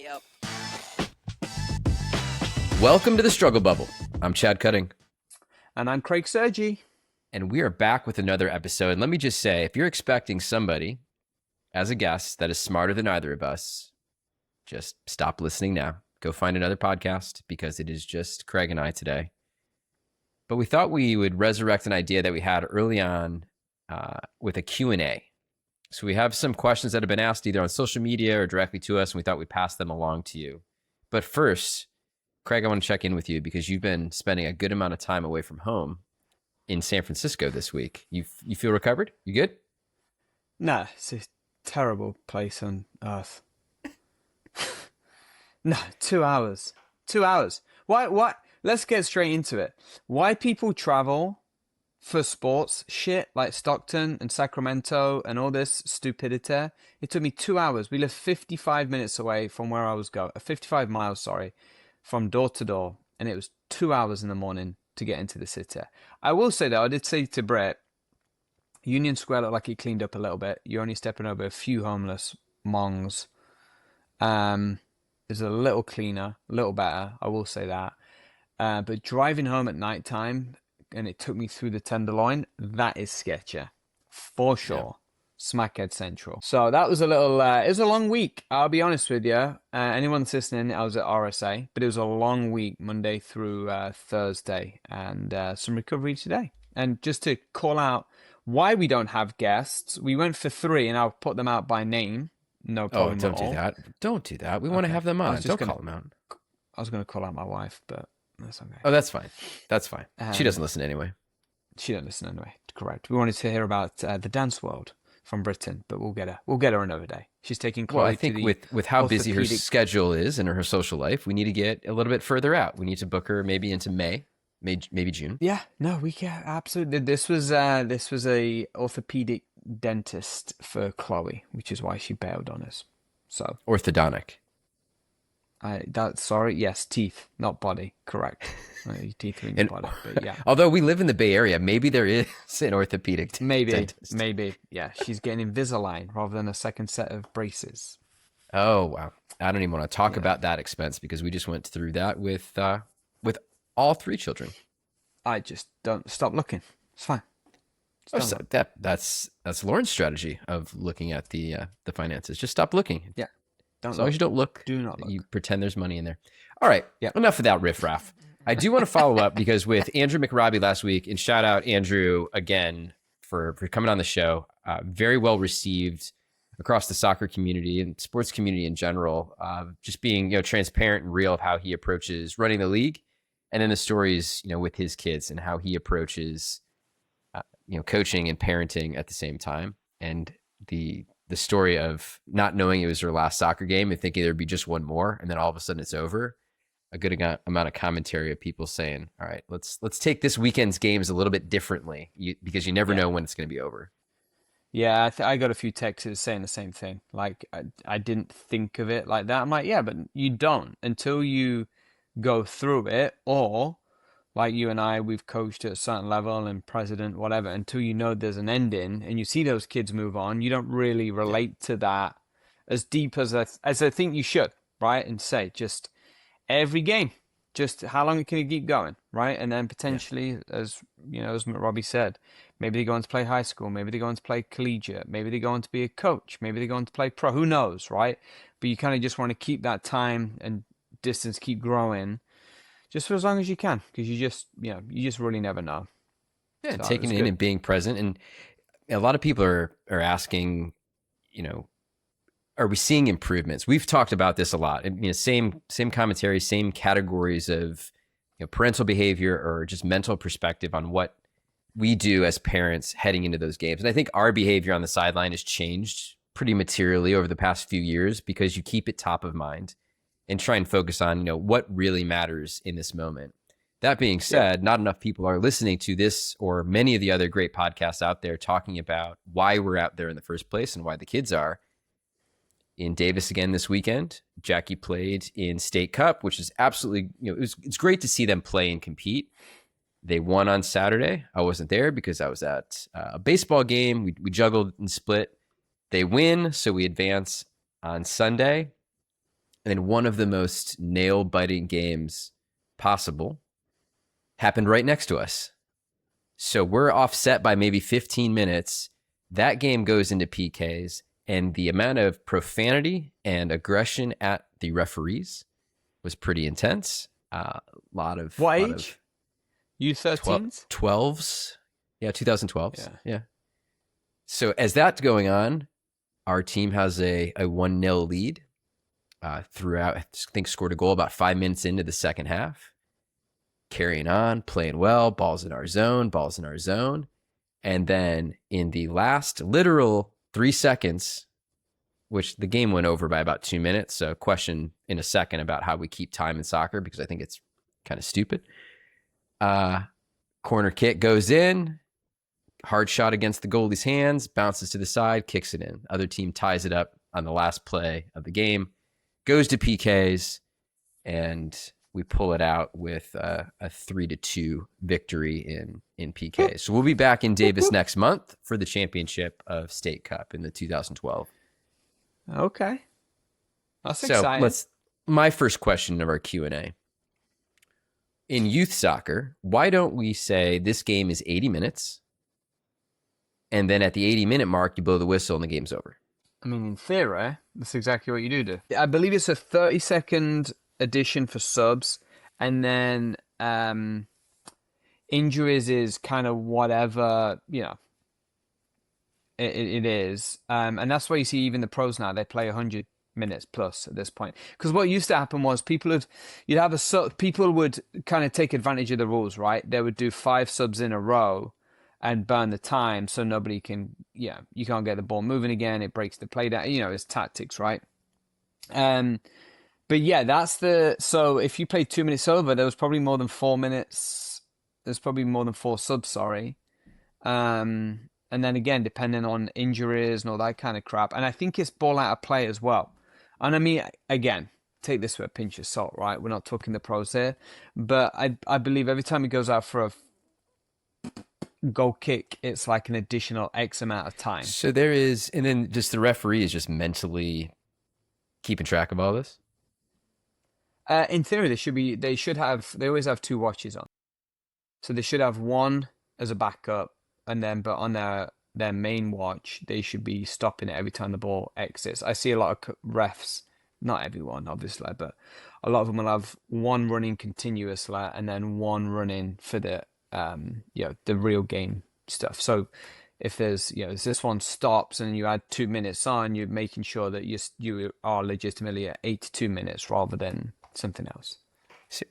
Yep. Welcome to the Struggle Bubble. I'm Chad Cutting. And I'm Craig Sergi. And we are back with another episode. And let me just say, if you're expecting somebody as a guest that is smarter than either of us, just stop listening now. Go find another podcast because it is just Craig and I today. But we thought we would resurrect an idea that we had early on with a Q&A. So we have some questions that have been asked either on social media or directly to us, and we thought we'd pass them along to you. But first, Craig, I want to check in with you because you've been spending a good amount of time away from home in San Francisco this week. You feel recovered? You good? No, it's a terrible place on earth. No, 2 hours. 2 hours. Why? Let's get straight into it. Why people travel for sports shit like Stockton and Sacramento and all this stupidity? It took me 2 hours. We live 55 minutes away from where I was going. 55 miles, sorry, from door to door. And it was 2 hours in the morning to get into the city. I will say, though, I did say to Brett, Union Square looked like it cleaned up a little bit. You're only stepping over a few homeless mongs. It's a little cleaner, a little better. I will say that. But driving home at nighttime, and it took me through the Tenderloin, that is sketchy. For sure. Yeah. Smackhead Central. So that was a little, it was a long week. I'll be honest with you. Anyone that's listening, I was at RSA, but it was a long week, Monday through Thursday, and some recovery today. And just to call out why we don't have guests, we went for 3, and I'll put them out by name. No problem. Oh, don't do that. Don't do that. We want to have them on. Don't call them out. I was going to call out my wife, but that's okay. Oh, that's fine. That's fine. She doesn't listen anyway. She doesn't listen anyway. Correct. We wanted to hear about the dance world from Britain, but we'll get her another day. She's taking Chloe. Well, I think with how busy her schedule is and her social life, we need to get a little bit further out. We need to book her maybe into May, maybe June. Yeah, no, we can absolutely. This was a orthopedic dentist for Chloe, which is why she bailed on us. So orthodontic. Yes, teeth, not body. Correct. Your teeth are in your body, but yeah. Although we live in the Bay Area, maybe there is an orthopedic dentist. Maybe. Yeah, she's getting Invisalign rather than a second set of braces. Oh wow! I don't even want to talk about that expense because we just went through that with all 3 children. I just don't stop looking. It's fine. So that's Lauren's strategy of looking at the finances. Just stop looking. Yeah. As long as you don't look, do not look. You pretend there's money in there. All right. Yeah. Enough of that riffraff. I do want to follow up because with Andrew McRobbie last week, and shout out Andrew again for coming on the show. Very well received across the soccer community and sports community in general. Just being transparent and real of how he approaches running the league, and then the stories with his kids and how he approaches coaching and parenting at the same time, and the story of not knowing it was her last soccer game and thinking there'd be just one more, and then all of a sudden it's over. A good amount of commentary of people saying, all right, let's take this weekend's games a little bit differently because you never know when it's going to be over. Yeah, I got a few texts saying the same thing. Like, I didn't think of it like that. I'm like, yeah, but you don't until you go through it, or like you and I, we've coached at a certain level and president, whatever, until you know there's an ending and you see those kids move on, you don't really relate to that as deep as I think you should, right? And say, just every game, just how long can you keep going, right? And then potentially, as McRobbie said, maybe they go on to play high school, maybe they go on to play collegiate, maybe they go on to be a coach, maybe they go on to play pro, who knows, right? But you kind of just want to keep that time and distance keep growing just for as long as you can, because you just really never know. Yeah, so taking it in and being present. And a lot of people are asking, are we seeing improvements? We've talked about this a lot. Same commentary, same categories of parental behavior or just mental perspective on what we do as parents heading into those games. And I think our behavior on the sideline has changed pretty materially over the past few years because you keep it top of mind and try and focus on, what really matters in this moment. That being said, not enough people are listening to this or many of the other great podcasts out there talking about why we're out there in the first place and why the kids are. In Davis again this weekend, Jackie played in State Cup, which is absolutely, it's great to see them play and compete. They won on Saturday. I wasn't there because I was at a baseball game. We juggled and split. They win, so we advance on Sunday. And then one of the most nail-biting games possible happened right next to us. So we're offset by maybe 15 minutes. That game goes into PKs, and the amount of profanity and aggression at the referees was pretty intense. Lot of what age? U13s? 12s. Yeah, 2012s. Yeah. Yeah. So as that's going on, our team has a 1-0 lead throughout. I think scored a goal about 5 minutes into the second half. Carrying on, playing well, balls in our zone. And then in the last literal 3 seconds, which the game went over by about 2 minutes. So question in a second about how we keep time in soccer, because I think it's kind of stupid. Corner kick goes in, hard shot against the goalie's hands, bounces to the side, kicks it in. Other team ties it up on the last play of the game, goes to PKs, and we pull it out with a 3-2 victory in PKs. So we'll be back in Davis next month for the championship of State Cup in the 2012. Okay. That's exciting. My first question of our Q&A. In youth soccer, why don't we say this game is 80 minutes, and then at the 80-minute mark, you blow the whistle and the game's over? I mean, in theory, that's exactly what you do. I believe it's a 30-second addition for subs, and then injuries is kind of whatever, it is. And that's why you see even the pros now, they play 100 minutes plus at this point. Because what used to happen was people would kind of take advantage of the rules, right? They would do 5 subs in a row and burn the time so nobody can, you can't get the ball moving again. It breaks the play down. It's tactics, right? But yeah, so if you play 2 minutes over, there was probably more than 4 minutes. There's probably more than 4 subs, sorry. And then again, depending on injuries and all that kind of crap. And I think it's ball out of play as well. And I mean, again, take this with a pinch of salt, right? We're not talking the pros here. But I believe every time it goes out for a goal kick, it's like an additional X amount of time. So there is, and then just the referee is just mentally keeping track of all this? In theory, they always have 2 watches on. So they should have one as a backup, and then, but on their main watch, they should be stopping it every time the ball exits. I see a lot of refs, not everyone, obviously, but a lot of them will have one running continuously and then one running for the real game stuff. So if there's, if this one stops and you add 2 minutes on, you're making sure that you are legitimately at 82 minutes rather than something else.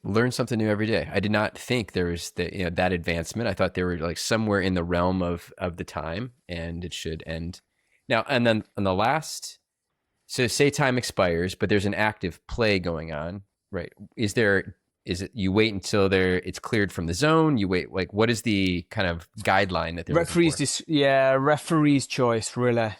Learn something new every day. I did not think there was that advancement. I thought they were like somewhere in the realm of the time, and it should end now. And then on the last, so say time expires, but there's an active play going on, right? Is it you wait until it's cleared from the zone? You wait, like, what is the kind of guideline that they're referee's choice, really.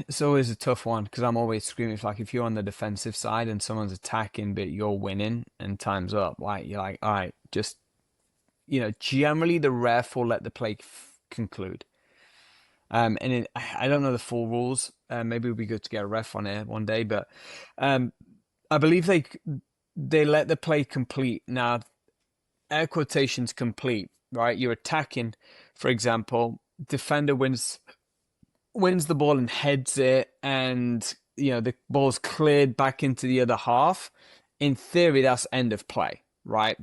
It's always a tough one because I'm always screaming. Like if you're on the defensive side and someone's attacking, but you're winning and time's up, like you're like, all right, just generally the ref will let the play conclude. I don't know the full rules. Maybe it would be good to get a ref on here one day, but I believe they let the play complete. Now, air quotations complete, right? You're attacking, for example, defender wins the ball and heads it, and the ball's cleared back into the other half. In theory, that's end of play, right?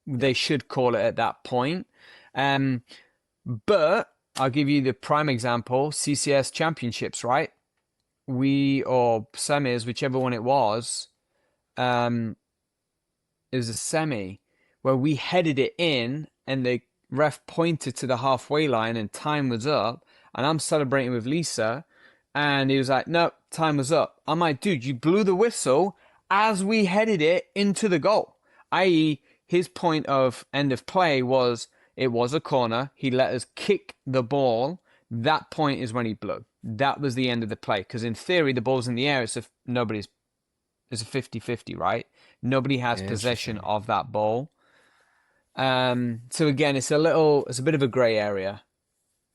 They should call it at that point. But I'll give you the prime example: CCS championships, right? Or semis, whichever one it was. It was a semi where we headed it in, and the ref pointed to the halfway line, and time was up. And I'm celebrating with Lisa, and he was like, no, time was up. I'm like, dude, you blew the whistle as we headed it into the goal. I.e., his point of end of play was, it was a corner. He let us kick the ball. That point is when he blew. That was the end of the play. Because in theory, the ball's in the air. It's a 50-50, right? Nobody has possession of that ball. So again, it's a bit of a gray area.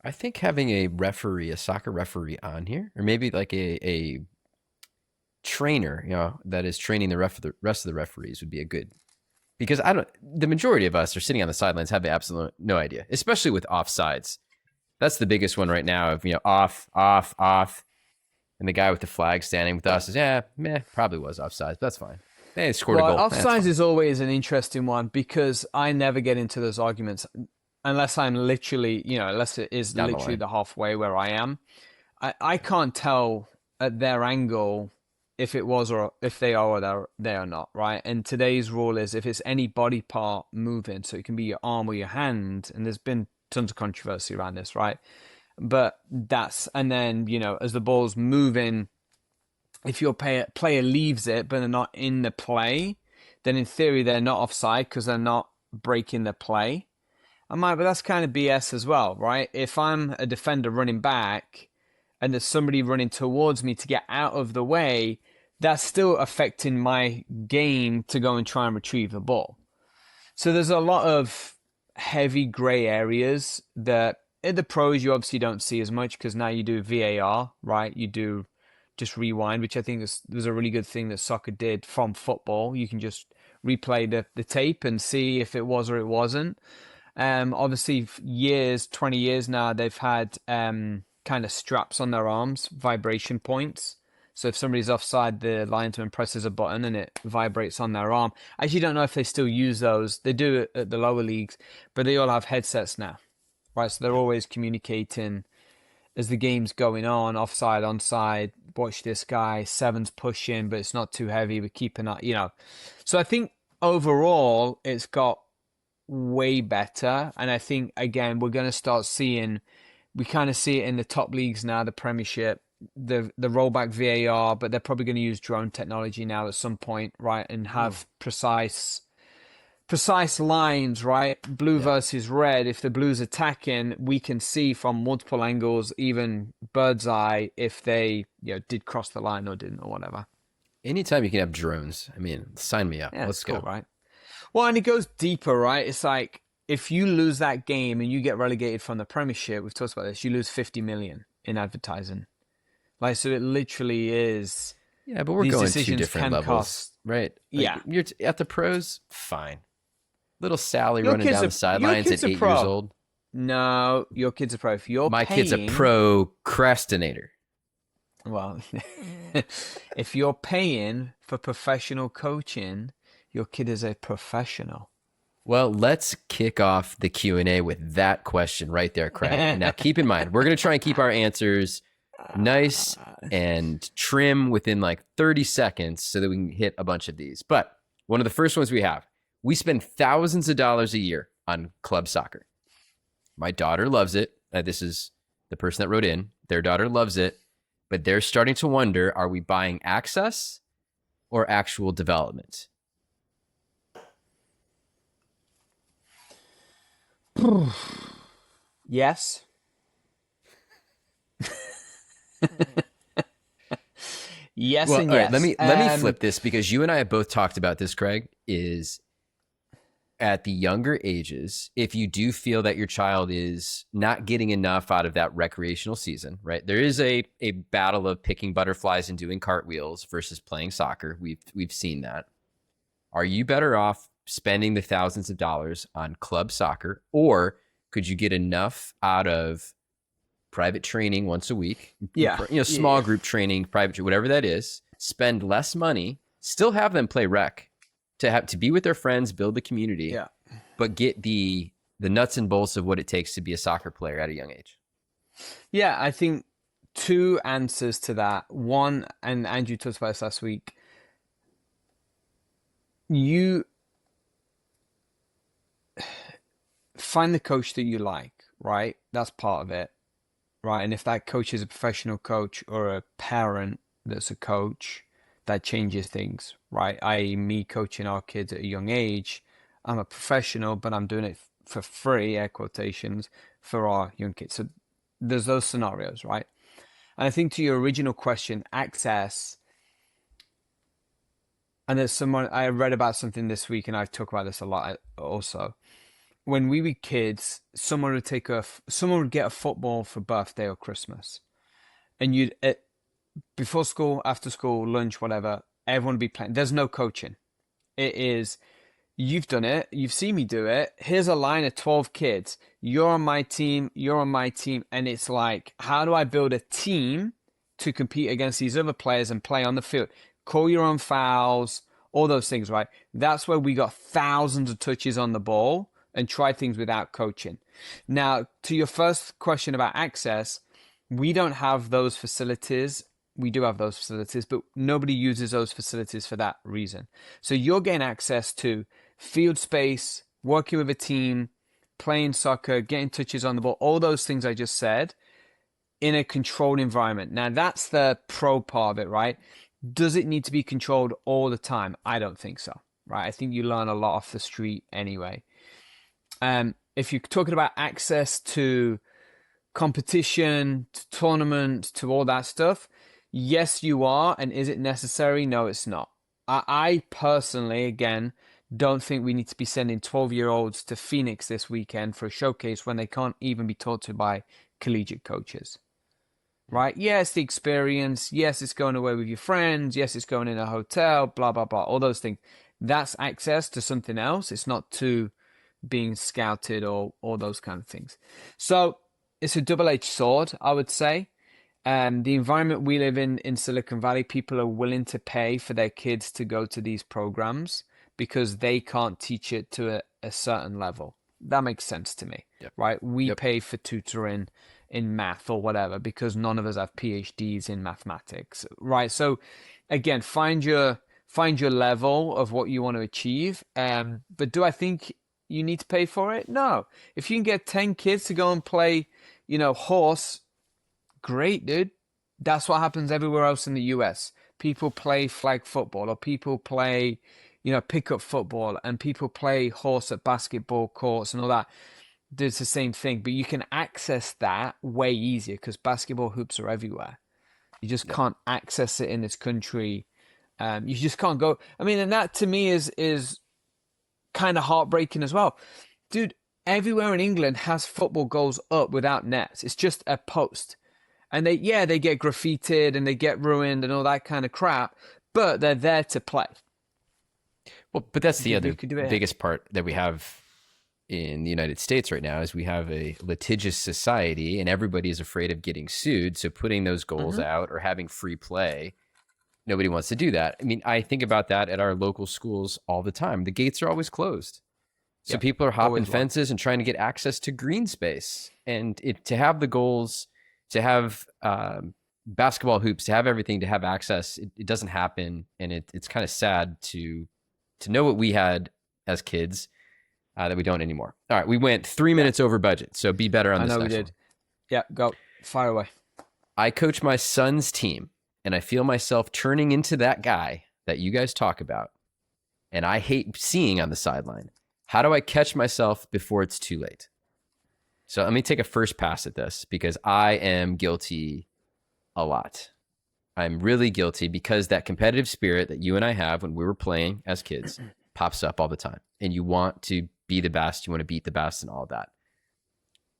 I think having a soccer referee on here, or maybe like a trainer, that is training rest of the referees would be a good, because the majority of us are sitting on the sidelines have absolutely no idea, especially with offsides. That's the biggest one right now of, off, off, off. And the guy with the flag standing with us is, probably was offsides, but that's fine. They scored a Well, goal. offsides is always an interesting one because I never get into those arguments unless I'm literally, unless it is Down the literally line. the halfway where I am. I can't tell at their angle if it was or if they are or they are not, right? And today's rule is if it's any body part moving, so it can be your arm or your hand, and there's been tons of controversy around this, right? But and then, as the ball's moving, if your player leaves it but they're not in the play, then in theory they're not offside because they're not breaking the play. But that's kind of BS as well, right? If I'm a defender running back and there's somebody running towards me to get out of the way, that's still affecting my game to go and try and retrieve the ball. So there's a lot of heavy gray areas that in the pros you obviously don't see as much because now you do VAR, right? You do just rewind, which I think was a really good thing that soccer did from football. You can just replay the tape and see if it was or it wasn't. Obviously, 20 years now, they've had kind of straps on their arms, vibration points. So if somebody's offside, the linesman presses a button and it vibrates on their arm. I actually don't know if they still use those. They do it at the lower leagues, but they all have headsets now, right? So they're always communicating as the game's going on, offside, onside, watch this guy, seven's pushing, but it's not too heavy. We're keeping up, So I think overall, it's got way better. And I think, again, we're going to start seeing, we kind of see it in the top leagues now, the Premiership, the rollback VAR, but they're probably going to use drone technology now at some point, right? And have precise lines, right? Blue versus red. If the blue's attacking, we can see from multiple angles, even bird's eye, if they did cross the line or didn't or whatever. Anytime you can have drones, sign me up. Yeah, Let's go. Cool, right? Well, and it goes deeper, right? It's like if you lose that game and you get relegated from the Premiership, we've talked about this, you lose 50 million in advertising. Like, so it literally is. Yeah, but we're going to different levels, right? Like, you're at the pros, fine. Little Sally running down the sidelines at 8 years old. No, your kid's a pro. If you're My kid's a procrastinator. Well, if you're paying for professional coaching, your kid is a professional. Well, let's kick off the Q&A with that question right there, Craig. Now, keep in mind, we're going to try and keep our answers nice and trim within like 30 seconds so that we can hit a bunch of these. But one of the first ones we have, we spend thousands of dollars a year on club soccer. My daughter loves it. This is the person that wrote in. Their daughter loves it, but they're starting to wonder, are we buying access or actual development? Yes. Yes, well, and yes. Right, let me flip this because you and I have both talked about this, Craig, is at the younger ages, if you do feel that your child is not getting enough out of that recreational season, right? There is a battle of picking butterflies and doing cartwheels versus playing soccer. We've seen that. Are you better off spending the thousands of dollars on club soccer, or could you get enough out of private training once a week? Small group training, private, whatever that is, spend less money, still have them play rec, to be with their friends, build the community, but get the nuts and bolts of what it takes to be a soccer player at a young age. Yeah, I think two answers to that. One, and Andrew talked about this last week, you find the coach that you like, right? That's part of it, right? And if that coach is a professional coach or a parent that's a coach, that changes things, right? I.e. me coaching our kids at a young age, I'm a professional, but I'm doing it for free, air quotations, for our young kids. So there's those scenarios, right? And I think to your original question, access, and there's someone, I read about something this week and I've talked about this a lot also. when we were kids, someone would get a football for birthday or Christmas, and before school, after school, lunch, whatever, everyone would be playing. There's no coaching. It is, you've done it. You've seen me do it. Here's a line of 12 kids. You're on my team. You're on my team. And it's like, how do I build a team to compete against these other players and play on the field? Call your own fouls, all those things, right? That's where we got thousands of touches on the ball and tried things without coaching. Now, to your first question about access, we don't have those facilities. We do have those facilities, but nobody uses those facilities for that reason. So you're getting access to field space, working with a team, playing soccer, getting touches on the ball, all those things I just said in a controlled environment. Now that's the pro part of it, right? Does it need to be controlled all the time? I don't think so, right? I think you learn a lot off the street anyway. If you're talking about access to competition, to tournament, to all that stuff, yes, you are. And is it necessary? No, it's not. I personally, again, don't think we need to be sending 12-year-olds to Phoenix this weekend for a showcase when they can't even be taught to by collegiate coaches. Right? Yes, the experience. Yes, it's going away with your friends. Yes, it's going in a hotel, blah, blah, blah. All those things. That's access to something else. It's not to being scouted or all those kind of things. So it's a double-edged sword, I would say. The environment we live in Silicon Valley, people are willing to pay for their kids to go to these programs because they can't teach it to a certain level. That makes sense to me, right? We pay for tutoring in math or whatever because none of us have PhDs in mathematics, right? So again, find your level of what you want to achieve. But do I think you need to pay for it? No. If you can get 10 kids to go and play, horse, great, dude. That's what happens everywhere else in the US. People play flag football or people play, pickup football and people play horse at basketball courts and all that. It's the same thing, but you can access that way easier because basketball hoops are everywhere. You just can't access it in this country. You just can't go. I mean, and that to me is kind of heartbreaking as well. Dude, everywhere in England has football goals up without nets. It's just a post. And they get graffitied and they get ruined and all that kind of crap, but they're there to play. Well, but that's the other biggest part that we have in the United States right now is we have a litigious society and everybody is afraid of getting sued. So putting those goals out or having free play, nobody wants to do that. I mean, I think about that at our local schools all the time. The gates are always closed. So people are hopping fences and trying to get access to green space. And to have the goals, to have basketball hoops, to have everything, to have access, it doesn't happen. And it's kind of sad to know what we had as kids that we don't anymore. All right, we went 3 minutes over budget, so be better on this next one. I know we did. Yeah, go. Fire away. I coach my son's team, and I feel myself turning into that guy that you guys talk about, and I hate seeing on the sideline. How do I catch myself before it's too late? So let me take a first pass at this because I am guilty a lot. I'm really guilty because that competitive spirit that you and I have when we were playing as kids pops up all the time. And you want to be the best. You want to beat the best and all of that.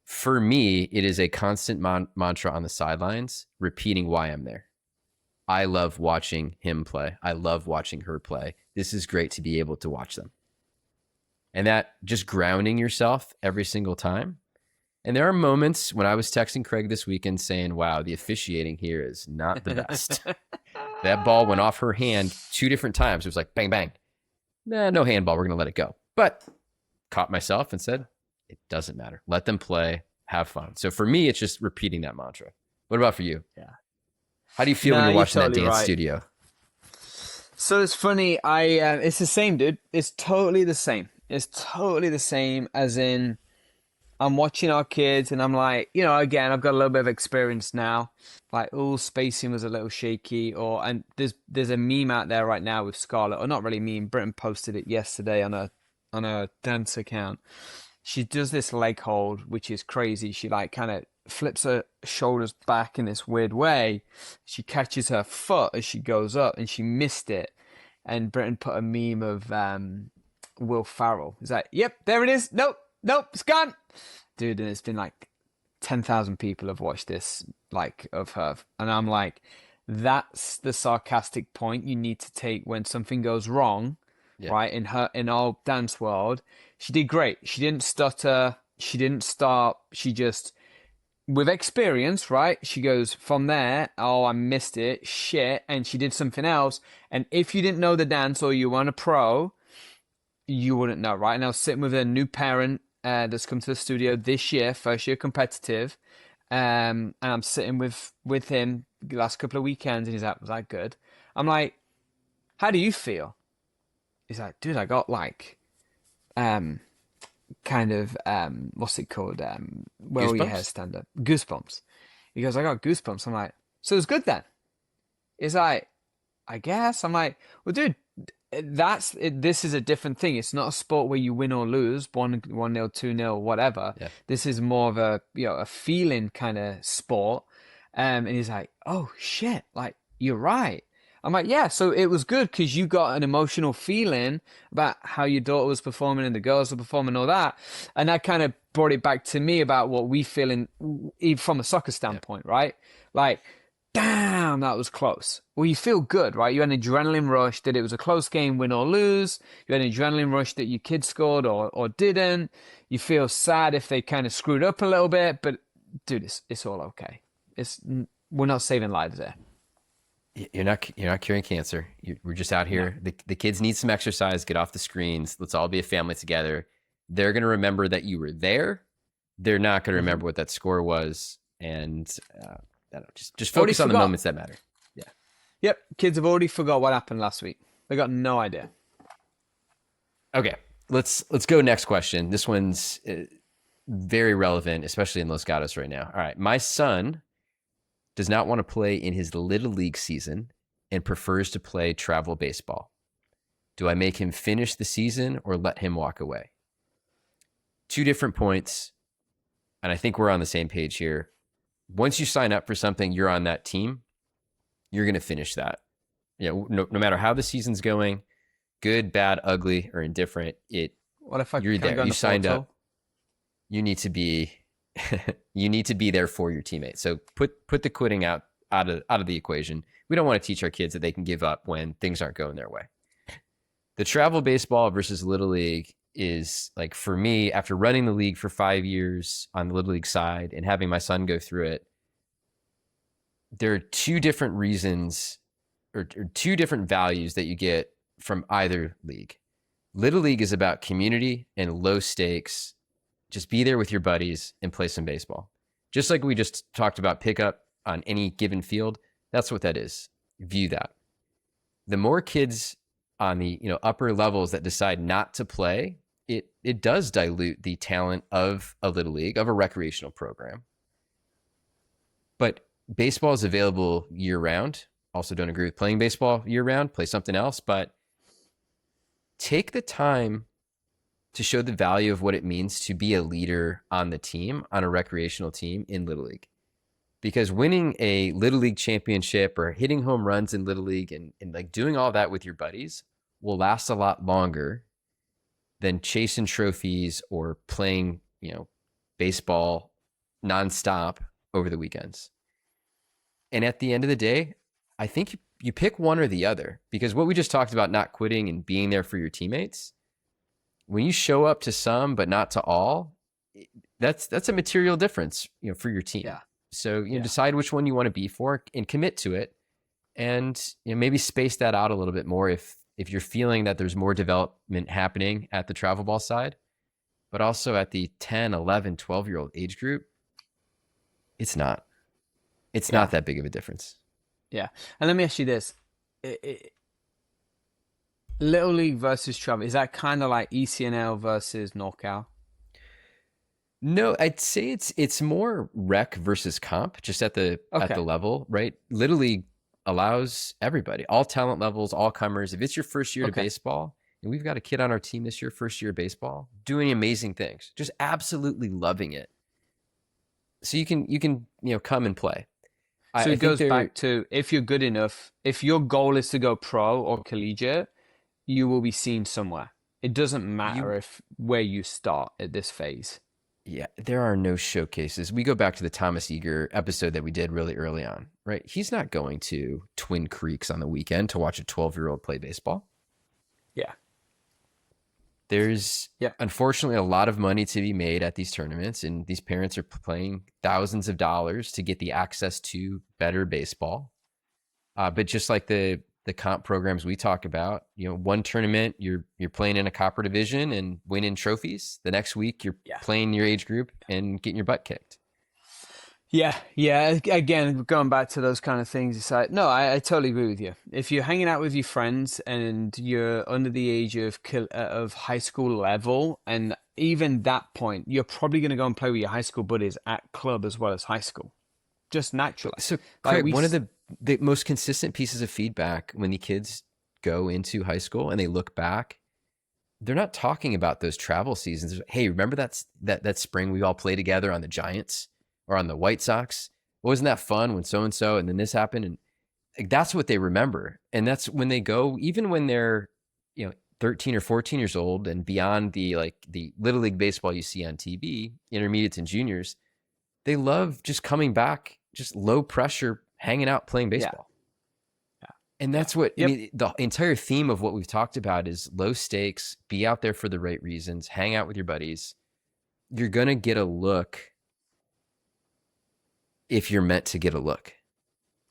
For me, it is a constant mantra on the sidelines, repeating why I'm there. I love watching him play. I love watching her play. This is great to be able to watch them. And that just grounding yourself every single time. And there are moments when I was texting Craig this weekend saying, wow, the officiating here is not the best. That ball went off her hand 2 different times. It was like, bang, bang. Nah, no handball. We're going to let it go. But caught myself and said, it doesn't matter. Let them play. Have fun. So for me, it's just repeating that mantra. What about for you? Yeah. How do you feel when you're watching that dance studio? So it's funny. It's the same, dude. It's totally the same. It's totally the same as in I'm watching our kids and I'm like, again, I've got a little bit of experience now. Like, spacing was a little shaky. And there's a meme out there right now with Scarlett, or not really meme. Britton posted it yesterday on a dance account. She does this leg hold, which is crazy. She like kind of flips her shoulders back in this weird way. She catches her foot as she goes up and she missed it. And Britton put a meme of Will Ferrell. He's like, yep, there it is. Nope. nope, it's gone. Dude, and it's been like 10,000 people have watched this, like, of her. And I'm like, that's the sarcastic point you need to take when something goes wrong, Yeah. right? In our dance world, she did great. She didn't stutter. She didn't stop. She just, with experience, right? She goes from there, oh, I missed it, shit, and she did something else. And if you didn't know the dance or you weren't a pro, you wouldn't know, right? And I was sitting with a new parent that's come to the studio this year, first year competitive, and I'm sitting with him the last couple of weekends, and he's like, "Was that good?" I'm like, "How do you feel?" He's like, "Dude, I got like, um, kind of what's it called? Where all your hairs Goosebumps? stand up, goosebumps." He goes, "I got goosebumps." I'm like, "So it's good then?" He's like, "I guess." I'm like, "Well, dude, that's it, this is a different thing. It's not a sport where you win or lose, 1-0, 2-0, whatever. Yeah. This is more of a a feeling kind of sport." And he's like, "Oh shit, like you're right." I'm like, "Yeah, so it was good because you got an emotional feeling about how your daughter was performing and the girls were performing and all that." And that kind of brought it back to me about what we feel in even from a soccer Yeah. standpoint, right? Like, damn, that was close. Well, you feel good, right? You had an adrenaline rush that it was a close game, win or lose. You had an adrenaline rush that your kid scored or didn't. You feel sad if they kind of screwed up a little bit, but dude, it's all okay. It's we're not saving lives there. You're not curing cancer. We're just out No. here. The kids need some exercise. Get off the screens. Let's all be a family together. They're going to remember that you were there. They're not going to Mm-hmm. remember what that score was. And I don't know, just Already focus on the forgot. moments that matter. Yeah. Yep, kids have already forgot what happened last week. They got no idea. Okay. Let's go next question. This one's very relevant, especially in Los Gatos right now. All right. My son does not want to play in his little league season and prefers to play travel baseball. Do I make him finish the season or let him walk away? Two different points, and I think we're on the same page here. Once you sign up for something, you're on that team. You're going to finish that. No matter how the season's going, good, bad, ugly, or indifferent, What if I you're can I there. go in You the signed photo? up. You need to be you need to be there for your teammates. So put the quitting out of the equation. We don't want to teach our kids that they can give up when things aren't going their way. The travel baseball versus little league is like, for me, after running the league for 5 years on the little league side and having my son go through it, there are two different reasons or two different values that you get from either league. Little league is about community and low stakes. Just be there with your buddies and play some baseball. Just like we just talked about pickup on any given field, that's what that is. View that. The more kids on the upper levels that decide not to play, it does dilute the talent of a little league, of a recreational program. But baseball is available year round. Also, don't agree with playing baseball year round. Play something else, but take the time to show the value of what it means to be a leader on the team, on a recreational team in Little League. Because winning a Little League championship or hitting home runs in Little League and like doing all that with your buddies will last a lot longer than chasing trophies or playing, baseball nonstop over the weekends. And at the end of the day, I think you pick one or the other, because what we just talked about, not quitting and being there for your teammates, when you show up to some but not to all, that's a material difference, for your team. Yeah. So Yeah. decide which one you want to be for and commit to it, and maybe space that out a little bit more if you're feeling that there's more development happening at the travel ball side, but also at the 10, 11, 12-year-old age group, it's not that big of a difference. Yeah. And let me ask you this. Little League versus travel, is that kind of like ECNL versus NorCal? No, I'd say it's more rec versus comp, just at the Okay. level, right? Little League allows everybody, all talent levels, all comers. If it's your first year to Okay. baseball, and we've got a kid on our team this year, first year of baseball, doing amazing things, just absolutely loving it. So you can come and play. So I it think goes they're back to, if you're good enough, if your goal is to go pro or collegiate, you will be seen somewhere. It doesn't matter You, if where you start at this phase. yeah, there are no showcases. We go back to the Thomas Eager episode that we did really early on, right? He's not going to Twin Creeks on the weekend to watch a 12-year-old play baseball. Yeah. There's Yeah. unfortunately a lot of money to be made at these tournaments, and these parents are paying thousands of dollars to get the access to better baseball. But just like the comp programs we talk about, one tournament you're playing in a copper division and winning trophies. The next week you're Yeah. playing your age group and getting your butt kicked. Yeah, yeah. Again, going back to those kind of things, it's like, no, I totally agree with you. If you're hanging out with your friends and you're under the age of high school level, and even that point, you're probably going to go and play with your high school buddies at club as well as high school, just naturally. So, Like Craig, one of the most consistent pieces of feedback when the kids go into high school and they look back, they're not talking about those travel seasons. Hey, remember that spring we all played together on the Giants or on the White Sox? Wasn't that fun when so and so and then this happened? And like, that's what they remember. And that's when they go, even when they're 13 or 14 years old and beyond the little league baseball you see on TV, intermediates and juniors, they love just coming back, just low pressure, hanging out, playing baseball. Yeah. And that's what, Yep. I mean, the entire theme of what we've talked about is low stakes, be out there for the right reasons, hang out with your buddies. You're going to get a look if you're meant to get a look.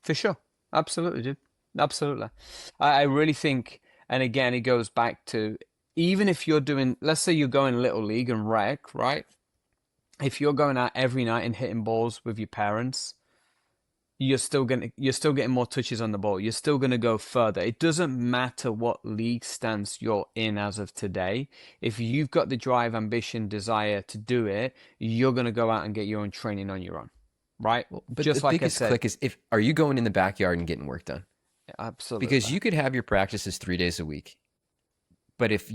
For sure. Absolutely, dude. Absolutely. I really think, and again, it goes back to, even if you're doing, let's say you're going little league and rec, right? If you're going out every night and hitting balls with your parents, you're still getting more touches on the ball. You're still gonna go further. It doesn't matter what league stance you're in as of today. If you've got the drive, ambition, desire to do it, you're gonna go out and get your own training on your own, right? Well, but Just the like I biggest said, click is, are you going in the backyard and getting work done? absolutely. Because you could have your practices 3 days a week. But if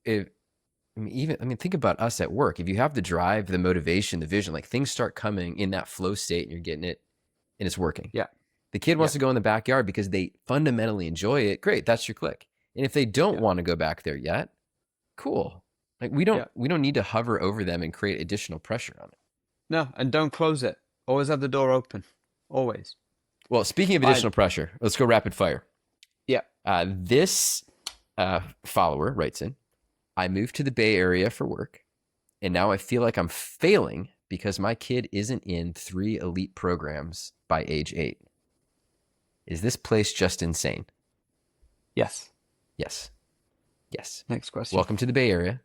think about us at work. If you have the drive, the motivation, the vision, like things start coming in that flow state and you're getting it and it's working. Yeah. The kid wants Yeah. to go in the backyard because they fundamentally enjoy it. Great. That's your click. And if they don't want to go back there yet, cool. Like we don't need to hover over them and create additional pressure on it. No, and don't close it. Always have the door open. Always. Well, speaking of additional pressure, let's go rapid fire. Yeah. This follower writes in, I moved to the Bay Area for work, and now I feel like I'm failing because my kid isn't in 3 elite programs by age 8. Is this place just insane? Yes. Yes. Yes. Next question. Welcome to the Bay Area.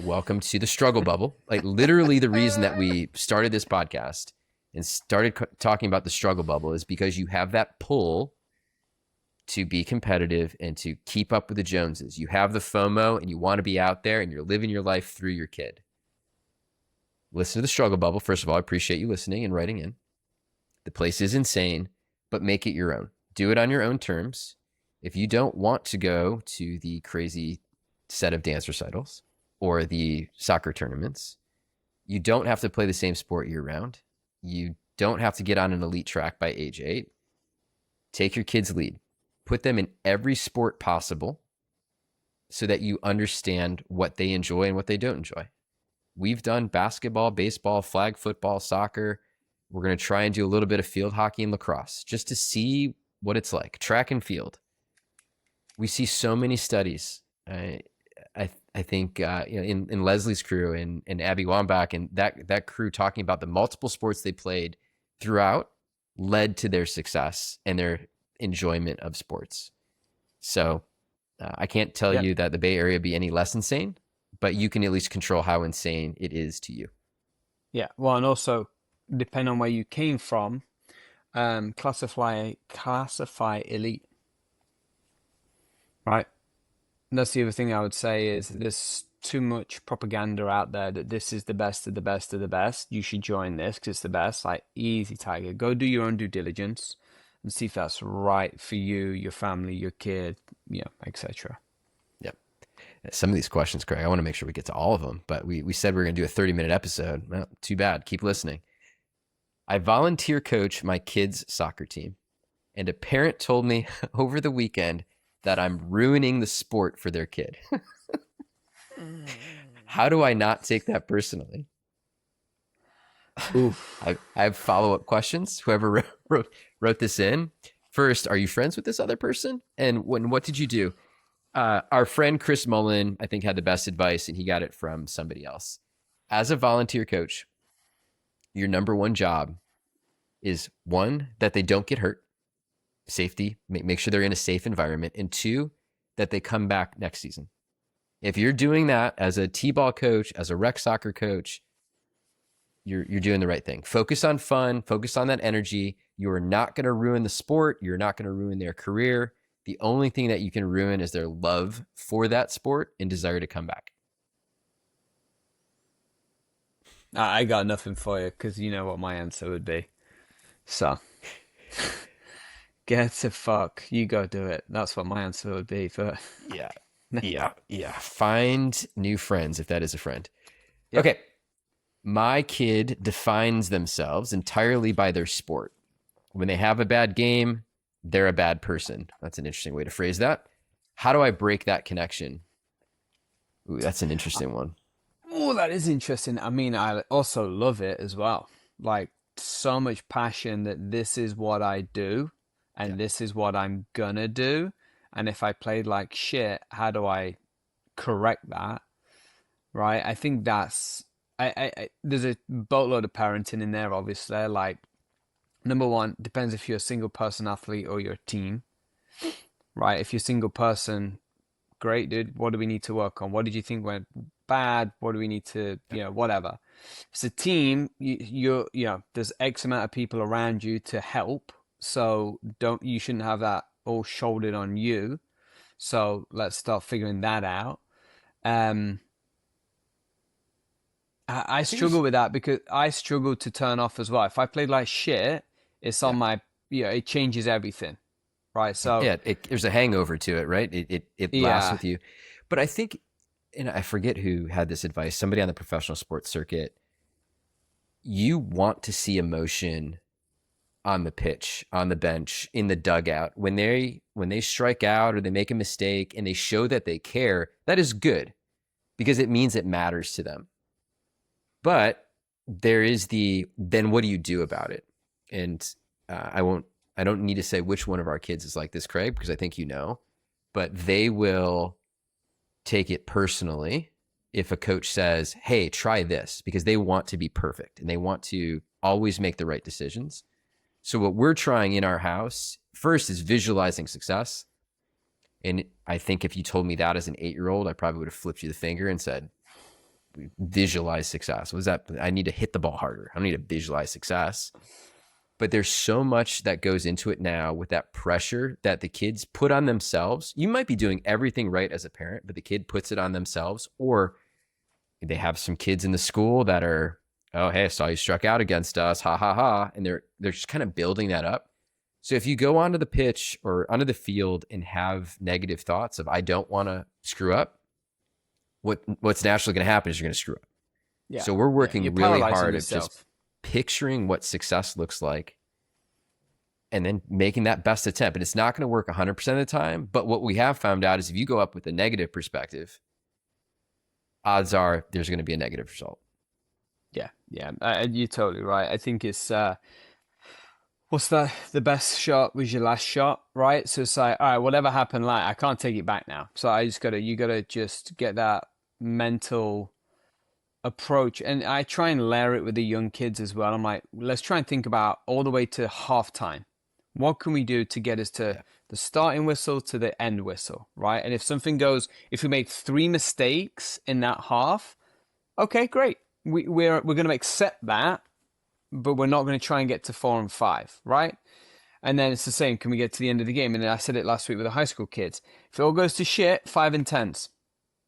Welcome to the struggle bubble. Like literally the reason that we started this podcast and started talking about the struggle bubble is because you have that pull to be competitive and to keep up with the Joneses. You have the FOMO and you want to be out there and you're living your life through your kid. Listen to the struggle bubble. First of all, I appreciate you listening and writing in. The place is insane, but make it your own. Do it on your own terms. If you don't want to go to the crazy set of dance recitals or the soccer tournaments, you don't have to play the same sport year round. You don't have to get on an elite track by age 8. Take your kids' lead. Put them in every sport possible so that you understand what they enjoy and what they don't enjoy. We've done basketball, baseball, flag football, soccer. We're going to try and do a little bit of field hockey and lacrosse just to see what it's like. Track and field. We see so many studies. I think in Leslie's crew and Abby Wambach and that crew talking about the multiple sports they played throughout led to their success and their enjoyment of sports. So I can't tell you that the Bay Area be any less insane, but you can at least control how insane it is to you. Yeah. Well, and also depending on where you came from, classify elite. Right. And that's the other thing I would say is there's too much propaganda out there that this is the best of the best of the best. You should join this because it's the best. Like, easy, Tiger. Go do your own due diligence and see if that's right for you, your family, your kid, etc. Yep. Some of these questions, Craig, I want to make sure we get to all of them, but we said we were going to do a 30-minute episode. Well, too bad. Keep listening. I volunteer coach my kids' soccer team, and a parent told me over the weekend that I'm ruining the sport for their kid. How do I not take that personally? Oof. I have follow-up questions. Whoever wrote this in. First, are you friends with this other person? And what did you do? Our friend Chris Mullen, I think, had the best advice, and he got it from somebody else. As a volunteer coach, your number one job is, one, that they don't get hurt, safety, make sure they're in a safe environment, and two, that they come back next season. If you're doing that as a T-ball coach, as a rec soccer coach, you're doing the right thing. Focus on fun, focus on that energy. You are not going to ruin the sport. You're not going to ruin their career. The only thing that you can ruin is their love for that sport and desire to come back. I got nothing for you because you know what my answer would be. So, get to fuck. You go do it. That's what my answer would be. But Yeah. Find new friends if that is a friend. Yep. Okay. My kid defines themselves entirely by their sport. When they have a bad game, they're a bad person. That's an interesting way to phrase that. How do I break that connection? Ooh, that's an interesting one. Oh, that is interesting. I mean, I also love it as well. Like, so much passion that this is what I do and this is what I'm gonna do. And if I played like shit, how do I correct that? Right? I think that's there's a boatload of parenting in there, obviously. Like, number one, depends if you're a single person athlete or you're a team, right? If you're a single person, great, dude. What do we need to work on? What did you think went bad? What do we need to, whatever. If it's a team, there's X amount of people around you to help. So you shouldn't have that all shouldered on you. So let's start figuring that out. I struggle with that because I struggle to turn off as well. If I play like shit, it's on my, it changes everything, right? So there's a hangover to it, right? It lasts with you. But I think, and I forget who had this advice, somebody on the professional sports circuit, you want to see emotion on the pitch, on the bench, in the dugout. When they strike out or they make a mistake and they show that they care, that is good because it means it matters to them. But there is then what do you do about it? And I don't need to say which one of our kids is like this, Craig, because I think you know, but they will take it personally if a coach says, hey, try this, because they want to be perfect and they want to always make the right decisions. So what we're trying in our house first is visualizing success. And I think if you told me that as an 8-year-old, I probably would have flipped you the finger and said, visualize success. What is that? I need to hit the ball harder. I don't need to visualize success. But there's so much that goes into it now with that pressure that the kids put on themselves. You might be doing everything right as a parent, but the kid puts it on themselves. Or they have some kids in the school that are, oh, hey, I saw you struck out against us. Ha, ha, ha. And they're just kind of building that up. So if you go onto the pitch or onto the field and have negative thoughts of, I don't want to screw up, what's naturally going to happen is you're going to screw up. Yeah. So we're working really hard at just picturing what success looks like and then making that best attempt. And it's not going to work 100% of the time. But what we have found out is if you go up with a negative perspective, odds are there's going to be a negative result. Yeah. You're totally right. I think it's, what's that? The best shot was your last shot, right? So it's like, all right, whatever happened, like, I can't take it back now. So you gotta just get that mental approach. And I try and layer it with the young kids as well. I'm like, let's try and think about all the way to halftime. What can we do to get us to the starting whistle to the end whistle, right? And if we make 3 mistakes in that half, okay, great. We're going to accept that, but we're not going to try and get to 4 and 5, right? And then it's the same. Can we get to the end of the game? And I said it last week with the high school kids. If it all goes to shit, 5 and 10s,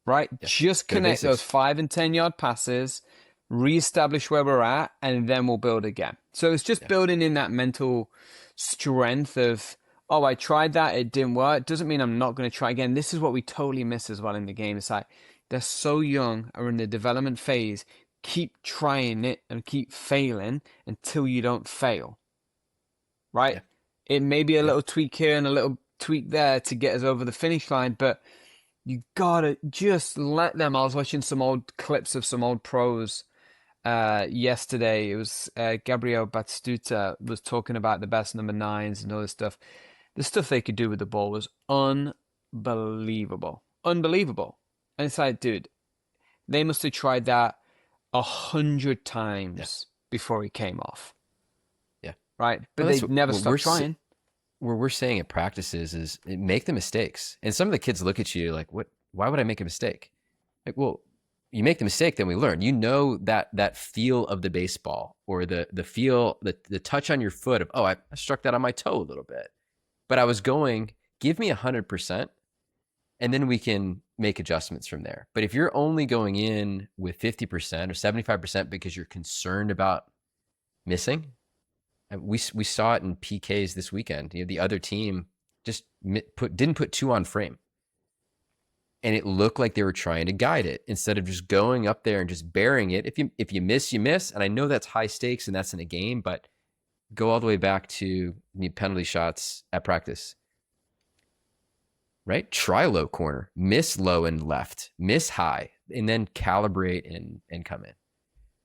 right? Yeah. Just connect those 5 and 10 yard passes, reestablish where we're at, and then we'll build again. So it's just building in that mental strength of, oh, I tried that, it didn't work. Doesn't mean I'm not going to try again. This is what we totally miss as well in the game. It's like they're so young, are in the development phase. Keep trying it and keep failing until you don't fail, right? Yeah. It may be a little tweak here and a little tweak there to get us over the finish line, but you gotta just let them. I was watching some old clips of some old pros yesterday. It was Gabriel Batistuta was talking about the best number nines and all this stuff. The stuff they could do with the ball was unbelievable. Unbelievable. And it's like, dude, they must have tried that 100 times before he came off. Yeah. Right? But they never stopped trying. What we're saying at practices is make the mistakes. And some of the kids look at you like, what? Why would I make a mistake? Like, well, you make the mistake, then we learn. You know that feel of the baseball, or the feel, the touch on your foot of, oh, I struck that on my toe a little bit. But I was going, give me 100%, and then we can make adjustments from there. But if you're only going in with 50% or 75% because you're concerned about missing, we saw it in PKs this weekend. You know, the other team just didn't put two on frame, and it looked like they were trying to guide it instead of just going up there and just burying it. If you miss, you miss. And I know that's high stakes and that's in a game, but go all the way back to penalty shots at practice, right? Try low corner, miss low and left, miss high, and then calibrate and come in.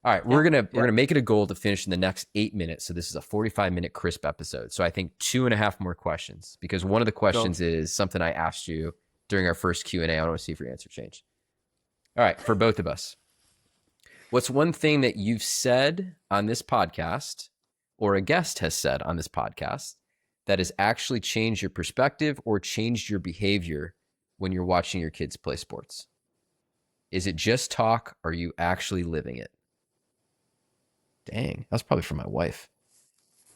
All right, we're gonna make it a goal to finish in the next 8 minutes. So this is a 45-minute crisp episode. So I think 2.5 more questions, because one of the questions is something I asked you during our first Q&A. I want to see if your answer changed. All right, for both of us, what's one thing that you've said on this podcast, or a guest has said on this podcast, that has actually changed your perspective or changed your behavior when you're watching your kids play sports? Is it just talk, or are you actually living it? Dang, that's probably for my wife.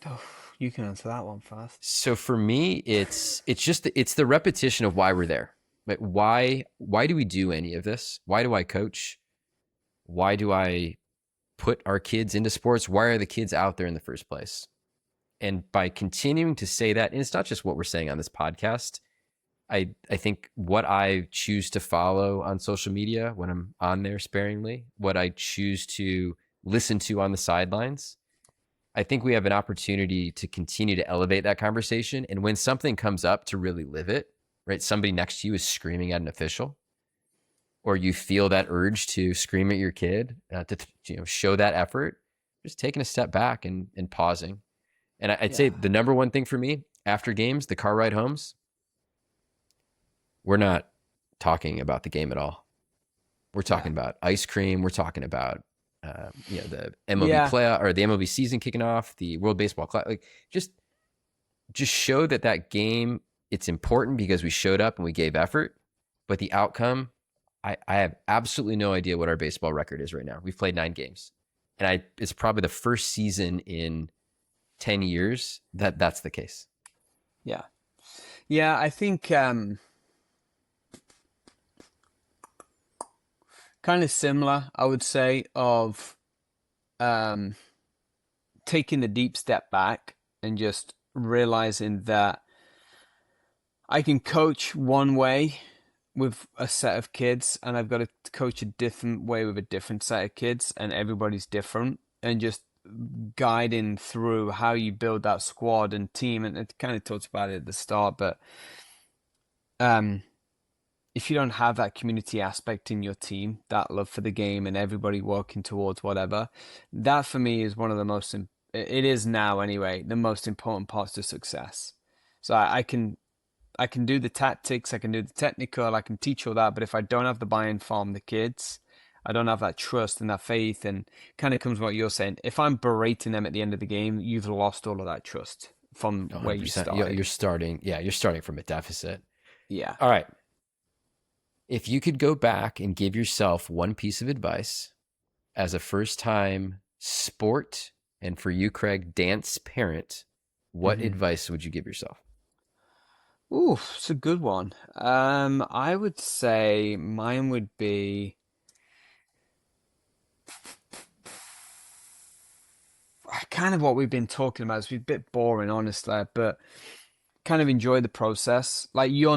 Oh, you can answer that one first. So for me, it's just the repetition of why we're there. Like, why do we do any of this? Why do I coach? Why do I put our kids into sports? Why are the kids out there in the first place? And by continuing to say that, and it's not just what we're saying on this podcast, I think what I choose to follow on social media when I'm on there sparingly, what I choose to listen to on the sidelines, I think we have an opportunity to continue to elevate that conversation. And when something comes up, to really live it, right? Somebody next to you is screaming at an official, or you feel that urge to scream at your kid, to show that effort, just taking a step back and pausing. And I'd say the number one thing for me after games, the car ride homes, we're not talking about the game at all. We're talking about ice cream. We're talking about the MLB playoff, or the MLB season kicking off, the World Baseball Classic. Like, just show that game, it's important because we showed up and we gave effort. But the outcome, I have absolutely no idea what our baseball record is right now. We've played 9 games, and it's probably the first season in 10 years that's the case. Yeah, I think kind of similar, I would say, of taking the deep step back and just realizing that I can coach one way with a set of kids, and I've got to coach a different way with a different set of kids, and everybody's different, and just guiding through how you build that squad and team. And it kind of talked about it at the start, but if you don't have that community aspect in your team, that love for the game and everybody working towards whatever, that for me is one of the most, it is now anyway, the most important parts to success. So I can do the tactics, I can do the technical, I can teach all that, but if I don't have the buy-in from the kids, I don't have that trust and that faith, and kind of comes what you're saying. If I'm berating them at the end of the game, you've lost all of that trust from 100%. Where you started. You're starting from a deficit. Yeah. All right. If you could go back and give yourself one piece of advice as a first-time sport, and for you, Craig, dance parent, what advice would you give yourself? Ooh, it's a good one. I would say mine would be kind of what we've been talking about. It's a bit boring, honestly, but kind of enjoy the process. Like, you're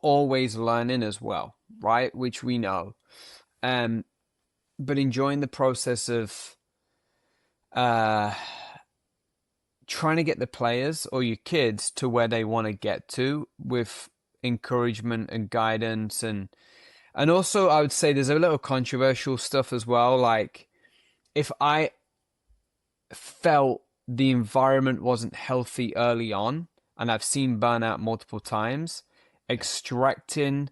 always learning as well, right? Which we know. But enjoying the process of trying to get the players or your kids to where they want to get to with encouragement and guidance. And also I would say there's a little controversial stuff as well. Like if I felt the environment wasn't healthy early on, and I've seen burnout multiple times, extracting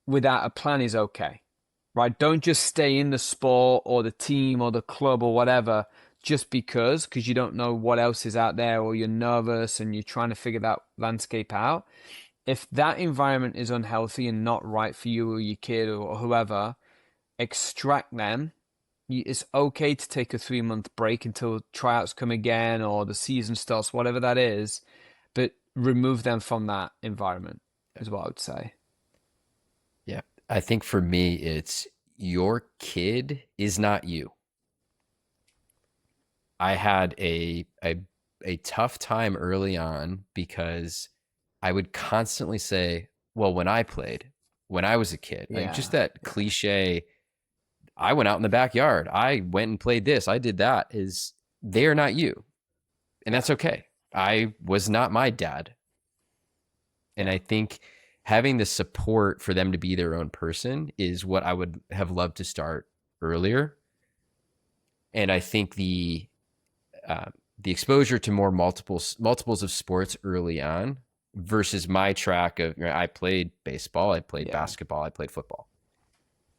without a plan is okay, right? Don't just stay in the sport or the team or the club or whatever just because you don't know what else is out there, or you're nervous and you're trying to figure that landscape out. If that environment is unhealthy and not right for you or your kid or whoever, extract them. It's okay to take a 3-month break until tryouts come again or the season starts, whatever that is, but remove them from that environment is what I would say. Yeah. I think for me, it's your kid is not you. I had a tough time early on because I would constantly say, well, when I played, when I was a kid, like just that cliche, I went out in the backyard, I went and played this, I did that, is they are not you. And that's okay. I was not my dad. And I think having the support for them to be their own person is what I would have loved to start earlier. And I think the exposure to more multiples of sports early on versus my track of, I played baseball, I played basketball, I played football,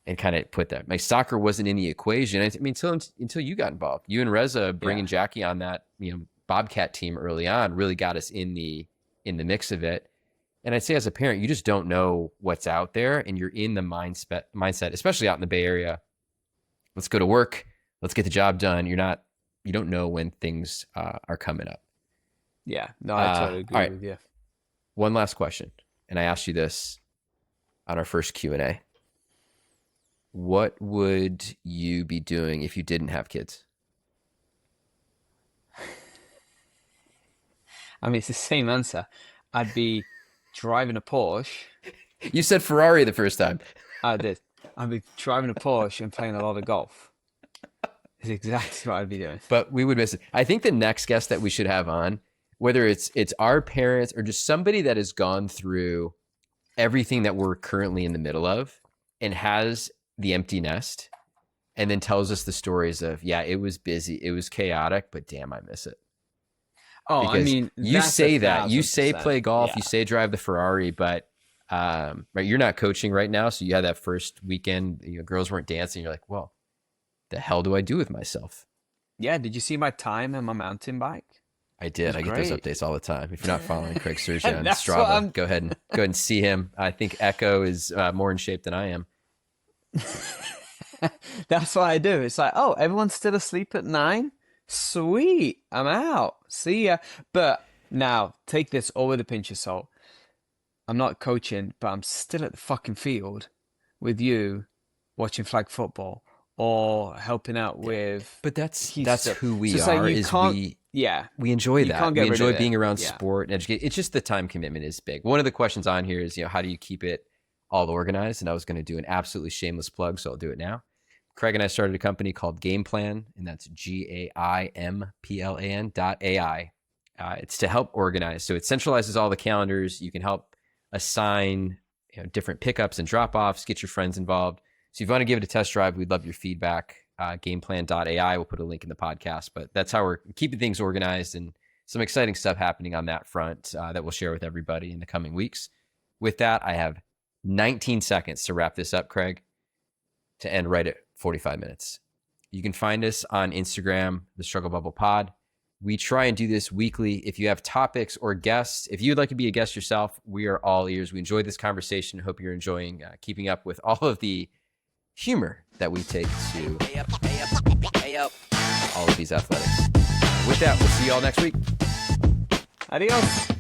and kind of put that. My soccer wasn't in the equation. I mean, until you got involved, you and Reza bringing Jackie on that, Bobcat team early on really got us in the mix of it. And I'd say as a parent, you just don't know what's out there, and you're in the mindset, especially out in the Bay Area. Let's go to work. Let's get the job done. You don't know when things are coming up. Yeah, no, I totally agree with you. One last question, and I asked you this on our first Q&A. What would you be doing if you didn't have kids? I mean, it's the same answer. I'd be driving a Porsche. You said Ferrari the first time. I did. I'd be driving a Porsche and playing a lot of golf. It's exactly what I'd be doing. But we would miss it. I think the next guest that we should have on, whether it's our parents or just somebody that has gone through everything that we're currently in the middle of and has the empty nest, and then tells us the stories of, it was busy, it was chaotic, but damn, I miss it. Oh, because I mean, you say that, you 1,000%. say play golf, you say drive the Ferrari, but right, you're not coaching right now, so you had that first weekend, girls weren't dancing. You're like, well, the hell do I do with myself? Yeah, did you see my time on my mountain bike? I did. I get those updates all the time. If you're not following Craig Sergio on That's Strava, go ahead and see him. I think Echo is more in shape than I am. That's what I do. It's like, oh, everyone's still asleep at 9? Sweet, I'm out. See ya. But now, take this all with a pinch of salt. I'm not coaching, but I'm still at the fucking field with you watching flag football or helping out with... But that's who we so are. We enjoy that. We enjoy being around sport and educate. It's just the time commitment is big. One of the questions on here is, how do you keep it all organized? And I was going to do an absolutely shameless plug, so I'll do it now. Craig and I started a company called Game Plan, and that's GAIMPLAN.ai. It's to help organize. So it centralizes all the calendars. You can help assign different pickups and drop-offs, get your friends involved. So if you want to give it a test drive, we'd love your feedback. Gameplan.ai. We'll put a link in the podcast, but that's how we're keeping things organized, and some exciting stuff happening on that front that we'll share with everybody in the coming weeks. With that, I have 19 seconds to wrap this up, Craig, to end right at 45 minutes. You can find us on Instagram, The Struggle Bubble Pod. We try and do this weekly. If you have topics or guests, if you'd like to be a guest yourself, we are all ears. We enjoyed this conversation. Hope you're enjoying keeping up with all of the humor that we take to all of these athletics. With that, we'll see you all next week. Adios.